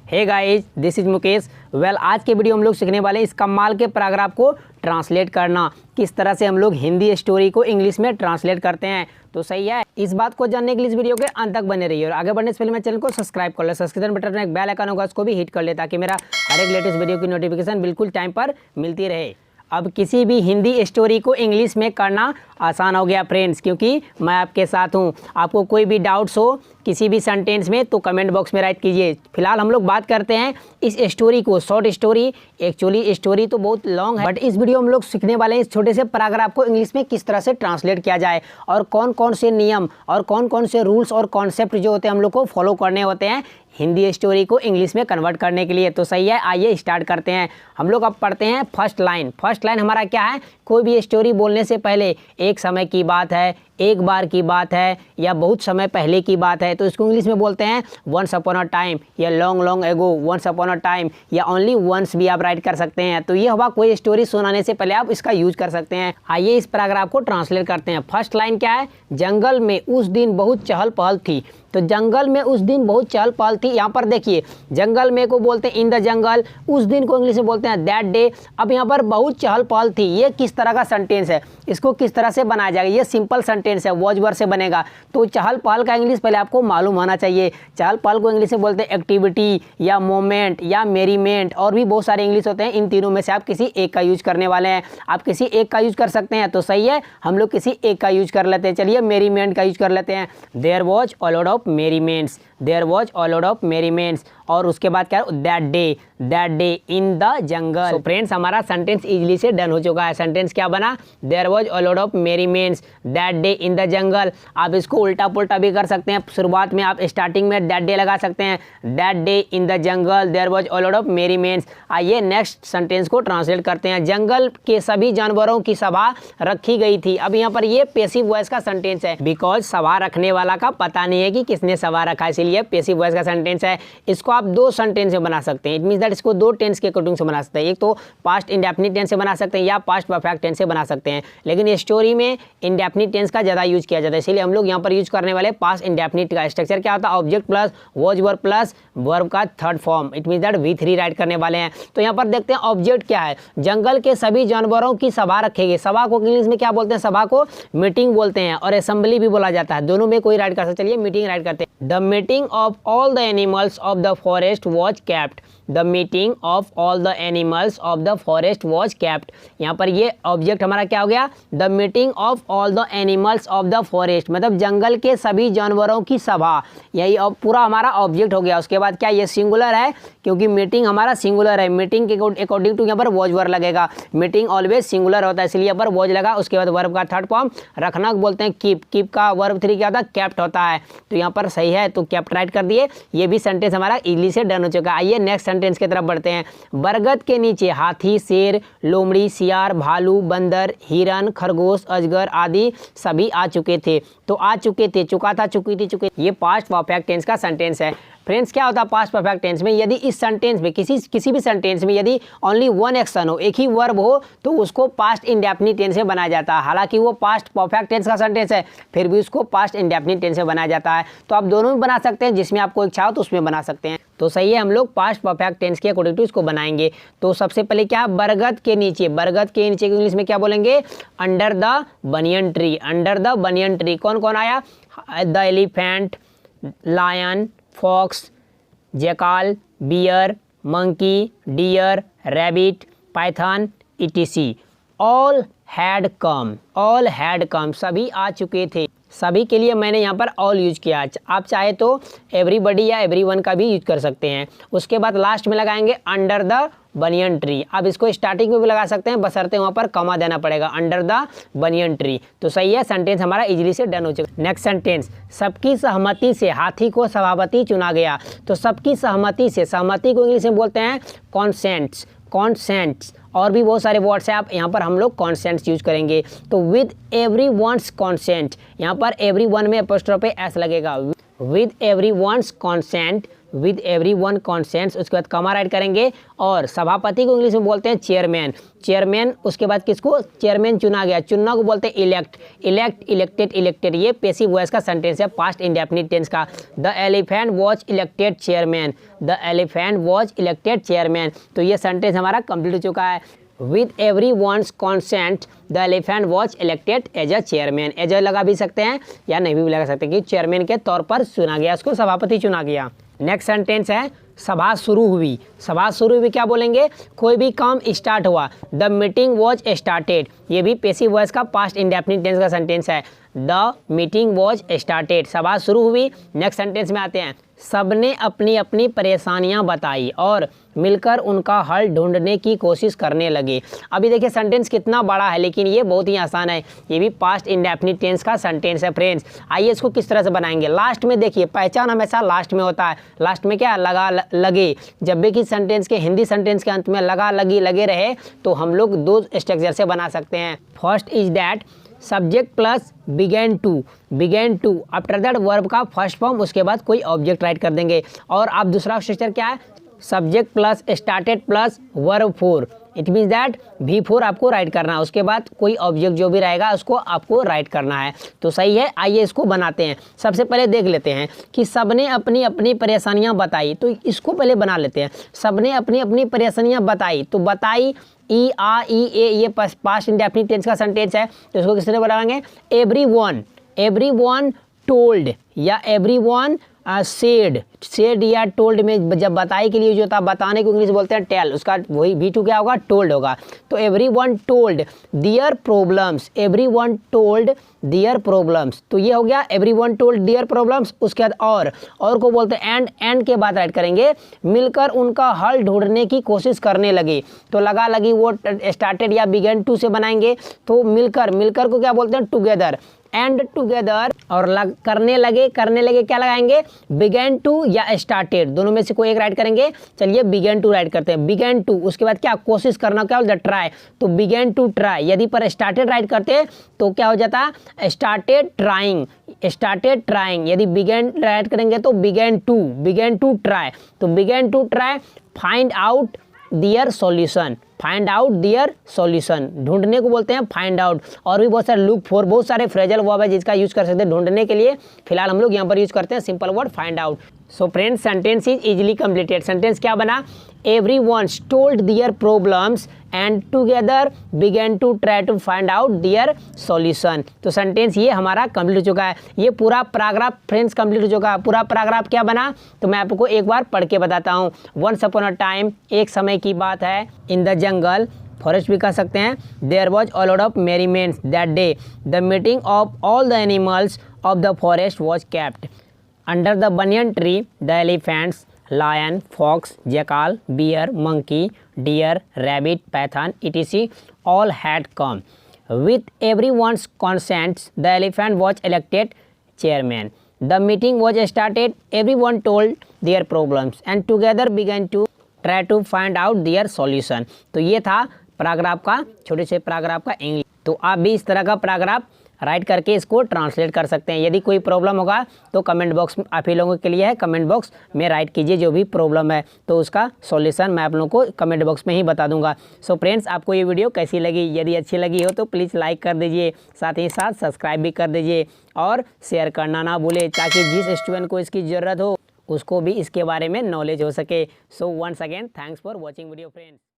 Hey guys, this is Mukesh. आज के video हम लोग सीखने वाले इस कमाल के पैराग्राफ को ट्रांसलेट करना, किस तरह से हम लोग हिंदी स्टोरी को इंग्लिश में ट्रांसलेट करते हैं। तो सही है, इस बात को जानने के लिए इस वीडियो के अंत तक बने रहिए और आगे बढ़ने से पहले मेरे चैनल को सब्सक्राइब कर लो। सब्सक्रिप्शन बटन में एक बेल आइकन होगा, उसको भी हिट कर ले ताकि मेरा हर एक लेटेस्ट वीडियो की नोटिफिकेशन बिल्कुल टाइम पर मिलती रहे। अब किसी भी हिंदी स्टोरी को इंग्लिश में करना आसान हो गया फ्रेंड्स, क्योंकि मैं आपके साथ हूँ। आपको कोई भी डाउट्स हो किसी भी सेंटेंस में तो कमेंट बॉक्स में राइट कीजिए। फिलहाल हम लोग बात करते हैं इस स्टोरी को, शॉर्ट स्टोरी। एक्चुअली स्टोरी तो बहुत लॉन्ग है, बट इस वीडियो में हम लोग सीखने वाले हैं इस छोटे से पैराग्राफ को इंग्लिश में किस तरह से ट्रांसलेट किया जाए और कौन कौन से नियम और कौन कौन से रूल्स और कॉन्सेप्ट जो होते हैं हम लोग को फॉलो करने होते हैं हिंदी स्टोरी को इंग्लिश में कन्वर्ट करने के लिए। तो सही है, आइए स्टार्ट करते हैं। हम लोग अब पढ़ते हैं फर्स्ट लाइन। फर्स्ट लाइन हमारा क्या है? कोई भी स्टोरी बोलने से पहले एक समय की बात है, एक बार की बात है या बहुत समय पहले की बात है तो इसको इंग्लिश में बोलते हैं वंस अपॉन अ टाइम या long long ago, once upon a time या ओनली वंस भी आप राइट कर सकते हैं। तो ये हुआ कोई स्टोरी सुनाने से पहले आप इसका यूज कर सकते हैं। आइए इस पैराग्राफ को ट्रांसलेट करते हैं। फर्स्ट लाइन क्या है? जंगल में उस दिन बहुत चहल पहल थी। तो जंगल में उस दिन बहुत चहल पहल थी। यहाँ पर देखिए, जंगल में को बोलते हैं इन द जंगल, उस दिन को इंग्लिश में बोलते हैं दैट डे। अब यहाँ पर बहुत चहल पहल थी, ये किस तरह का सेंटेंस है, इसको किस तरह से बनाया जाएगा? ये सिंपल सेंटेंस है, वॉज वर्ड से बनेगा। तो चहल पहल का इंग्लिश पहले आपको मालूम होना चाहिए। चहल पहल को इंग्लिश में बोलते हैं एक्टिविटी या मोमेंट या मेरीमेंट, और भी बहुत सारे इंग्लिश होते हैं। इन तीनों में से आप किसी एक का यूज करने वाले हैं। आप किसी एक का यूज कर सकते हैं तो सही है, हम लोग किसी एक का यूज कर लेते हैं। चलिए मेरीमेंट का यूज कर लेते हैं। There was a lot of merriments, there was a lot of merriments. और उसके बाद क्या है? That day in the jungle. तो फ्रेंड्स हमारा सेंटेंस इजीली से डन हो चुका है। सेंटेंस क्या बना? There was a lot of merriments that day in the jungle. आप इसको उल्टा पुल्टा भी कर सकते हैं। शुरुआत में आप स्टार्टिंग में दैट डे लगा सकते हैं, that day in the jungle there was a lot of merriments. आइए नेक्स्ट सेंटेंस को ट्रांसलेट करते हैं। जंगल के सभी जानवरों की सभा रखी गई थी। अब यहाँ पर ये पैसिव वॉइस का सेंटेंस है, बिकॉज सभा रखने वाला का पता नहीं है कि किसने सभा रखा, इसीलिए पैसिव वॉइस का सेंटेंस है। इसको आप दो सेंटेंस में बना सकते हैं। इट मींस दैट इसको दो टेंस के अकॉर्डिंग से बना सकते हैं। एक तो पास्ट इंडेफिनिट टेंस से बना सकते हैं या पास्ट परफेक्ट टेंस से बना सकते हैं, लेकिन स्टोरी में इंडेफिनिट टेंस का ज़्यादा यूज किया जाता है, इसलिए हम लोग यहाँ पर यूज करने वाले पास्ट इंडेफिनिट का। स्ट्रक्चर क्या होता है? Object plus was verb plus verb का third form. It means that V3 write करने वाले हैं। तो यहाँ पर देखते हैं ऑब्जेक्ट क्या है। जंगल के सभी जानवरों की सभा रखेगी। सभा को इंग्लिश में क्या बोलते हैं? सभा को मीटिंग बोलते हैं और असेंबली भी बोला जाता है, दोनों में कोई राइट कर सकते। चलिए मीटिंग राइट करते हैं। The meeting of all the animals of the forest was kept. The meeting of all the animals of the forest was kept. यहाँ पर ये ऑब्जेक्ट हमारा क्या हो गया? The meeting of all the animals of the forest, मतलब जंगल के सभी जानवरों की सभा, यही पूरा हमारा ऑब्जेक्ट हो गया। उसके बाद क्या ये सिंगुलर है, क्योंकि मीटिंग हमारा सिंगुलर है। मीटिंग के अकॉर्डिंग टू यहाँ पर वॉज वर्ब लगेगा। मीटिंग ऑलवेज सिंगुलर होता है, इसलिए यहाँ पर वॉज लगा। उसके बाद वर्ब का थर्ड फॉर्म रखना बोलते हैं कीप। कीप का वर्ब 3 क्या होता है? कैप्ट होता है। तो यहाँ पर सही है, तो कैप्ट राइट कर दिए। ये भी सेंटेंस हमारा इजली से डन हो चुका है। आइए नेक्स्ट सेंटेंस की तरफ बढ़ते हैं। बरगद के नीचे हाथी, शेर, लोमड़ी, सियार, भालू, बंदर, हिरन, खरगोश, अजगर आदि सभी आ चुके थे। तो आ चुके थे, चुका था, चुकी थी, चुके। ये पास्ट परफेक्ट टेंस का सेंटेंस है। फ्रेंड्स क्या होता है पास्ट परफेक्ट टेंस में? यदि इस सेंटेंस में किसी भी सेंटेंस में यदि ओनली वन एक्शन हो, एक ही वर्ब हो, तो उसको पास्ट इंडेफिनिट टेंस में बनाया जाता है। हालांकि वो पास्ट परफेक्ट टेंस का सेंटेंस है, फिर भी उसको पास्ट इंडेफिनिट टेंस में बनाया जाता है। तो आप दोनों में बना सकते हैं, जिसमें आपको इच्छा हो तो उसमें बना सकते हैं। तो सही है, हम लोग पास्ट परफेक्ट टेंस के अकॉर्डिंग टू इसको बनाएंगे। तो सबसे पहले क्या? बरगद के नीचे। बरगद के नीचे इंग्लिश में क्या बोलेंगे? Under the banyan tree. Under the banyan tree कौन कौन आया? The elephant, lion, fox, jackal, bear, monkey, deer, rabbit, python, etc. All had come, सभी आ चुके थे। सभी के लिए मैंने यहाँ पर ऑल यूज किया। आप चाहे तो एवरीबडी या एवरीवन का भी यूज कर सकते हैं। उसके बाद लास्ट में लगाएंगे अंडर द बनियन ट्री। अब इसको स्टार्टिंग में भी लगा सकते हैं, बशर्ते वहाँ पर कमा देना पड़ेगा, अंडर द बनियन ट्री। तो सही है, सेंटेंस हमारा इजीली से डन हो चुका। नेक्स्ट सेंटेंस, सबकी सहमति से हाथी को सभापति चुना गया। तो सबकी सहमति से, सहमति को इंग्लिश में बोलते हैं कॉन्सेंट्स। कॉन्सेंट्स और भी बहुत सारे वर्ड्स हैं, आप यहाँ पर हम लोग कॉन्सेंट्स यूज करेंगे। तो विद एवरी वंस कॉन्सेंट, यहाँ पर एवरी वन में एपोस्ट्रोफे एस लगेगा। With every one's consent with every one consents, उसके बाद कमा राइट करेंगे, और सभापति को इंग्लिश में बोलते हैं चेयरमैन, चेयरमैन उसके बाद किसको, चेयरमैन चुना गया, चुनना को बोलते हैं इलेक्ट, इलेक्ट, इलेक्टेड, इलेक्टेड, ये पैसिव वॉइस का सेंटेंस है पास्ट इंडेफिनिट टेंस का। The elephant was elected chairman, the elephant was elected chairman, तो ये सेंटेंस हमारा कंप्लीट हो चुका है। With every one's consent the elephant was elected as a chairman, as a लगा भी सकते हैं या नहीं भी लगा सकते कि चेयरमैन के तौर पर चुना गया, उसको सभापति चुना गया। नेक्स्ट सेंटेंस है सभा शुरू हुई, सभा शुरू हुई क्या बोलेंगे, कोई भी काम स्टार्ट हुआ, द मीटिंग वॉज स्टार्टेड, ये भी पैसिव वॉइस का पास्ट इंडेफिनिट टेंस का सेंटेंस है, द मीटिंग वॉज स्टार्टेड, सभा शुरू हुई। नेक्स्ट सेंटेंस में आते हैं, सबने अपनी अपनी परेशानियां बताई और मिलकर उनका हल ढूंढने की कोशिश करने लगे। अभी देखिए सेंटेंस कितना बड़ा है लेकिन ये बहुत ही आसान है, ये भी पास्ट इंडेफिनिट टेंस का सेंटेंस है फ्रेंड्स। आइए इसको किस तरह से बनाएंगे, लास्ट में देखिए पहचान हमेशा लास्ट में होता है, लास्ट में क्या लगा लगे, जब भी कि सेंटेंस के हिंदी सेंटेंस के अंत में लगा लगी लगे रहे तो हम लोग दो स्ट्रक्चर से बना सकते हैं। First is that subject plus begin to after that verb का फर्स्ट फॉर्म, उसके बाद कोई ऑब्जेक्ट राइट कर देंगे। और आप दूसरा स्ट्रक्चर क्या है, subject plus started plus verb 4, it means that V4 आपको राइट करना है, उसके बाद कोई ऑब्जेक्ट जो भी रहेगा उसको आपको राइट करना है। तो सही है, आइए इसको बनाते हैं। सबसे पहले देख लेते हैं कि सबने अपनी अपनी परेशानियां बताई, तो इसको पहले बना लेते हैं। सबने अपनी अपनी परेशानियां बताई, तो बताई ई आ ई ए, ये पास्ट इंडेफिनिट टेंस का सेंटेंस है, तो इसको किस तरह बनाएंगे, एवरीवन टोल्ड या एवरीवन सेड या टोल्ड में जब बताई के लिए जो था, बताने को इंग्लिश बोलते हैं टेल, उसका वही V2 क्या होगा, टोल्ड होगा। तो everyone told their problems, everyone told their problems, तो ये हो गया एवरीवन टोल्ड देयर प्रॉब्लम्स। उसके बाद और को बोलते हैं एंड के बाद राइट करेंगे, मिलकर उनका हल ढूंढने की कोशिश करने लगे, तो लगा लगी वो स्टार्टेड या बिगेन टू से बनाएंगे, तो मिलकर को क्या बोलते हैं, टुगेदर, एंड टुगेदर, और करने लगे क्या लगाएंगे, बिगेन टू या स्टार्टेड, दोनों में से कोई एक राइट करेंगे। चलिए बिगेन टू राइट करते हैं, बिगेन टू, उसके बाद क्या, कोशिश करना, क्या बोलते हैं, ट्राई, तो बिगेन टू ट्राई। यदि पर स्टार्टेड राइट करते तो क्या हो जाता, स्टार्टेड ट्राइंग। यदि बिगेन राइट करेंगे तो बिगेन टू ट्राई, तो begin to try find out their solution, ढूंढने को बोलते हैं फाइंड आउट। और भी बहुत सारे लुक फॉर, बहुत सारे फ्रेजल वर्ब है जिसका यूज कर सकते हैं ढूंढने के लिए, फिलहाल हम लोग यहाँ पर यूज करते हैं simple word find out. So friends sentence is easily completed. Sentence क्या बना, everyone told their problems and together begin to try to find out their solution. तो सेंटेंस ये हमारा कंप्लीट हो चुका है, ये पूरा पैराग्राफ फ्रेंड्स कंप्लीट हो चुका है। पूरा पैराग्राफ क्या बना, तो मैं आपको एक बार पढ़ के बताता हूँ। वंस अपॉन अ टाइम, एक समय की बात है, इन द जंगल, फॉरेस्ट भी कह सकते हैं, there was a lot of merriments that day, the meeting of all the animals of the forest was kept under the banyan tree, the elephants, lion, fox, jackal, bear, monkey, deer, rabbit, python, etc. all had come. With everyone's consent, the elephant was elected chairman. The meeting was started. Everyone told their problems and together began to try to find out their solution. तो ये था paragraph का, छोटे से paragraph का English. तो आप भी इस तरह का पैराग्राफ राइट करके इसको ट्रांसलेट कर सकते हैं। यदि कोई प्रॉब्लम होगा तो कमेंट बॉक्स आप ही लोगों के लिए है, कमेंट बॉक्स में राइट कीजिए जो भी प्रॉब्लम है, तो उसका सॉल्यूशन मैं आप लोगों को कमेंट बॉक्स में ही बता दूंगा। सो फ्रेंड्स, आपको ये वीडियो कैसी लगी, यदि अच्छी लगी हो तो प्लीज़ लाइक कर दीजिए, साथ ही साथ सब्सक्राइब भी कर दीजिए और शेयर करना ना भूलें, ताकि जिस स्टूडेंट को इसकी ज़रूरत हो उसको भी इसके बारे में नॉलेज हो सके। So once again thanks for watching video friends.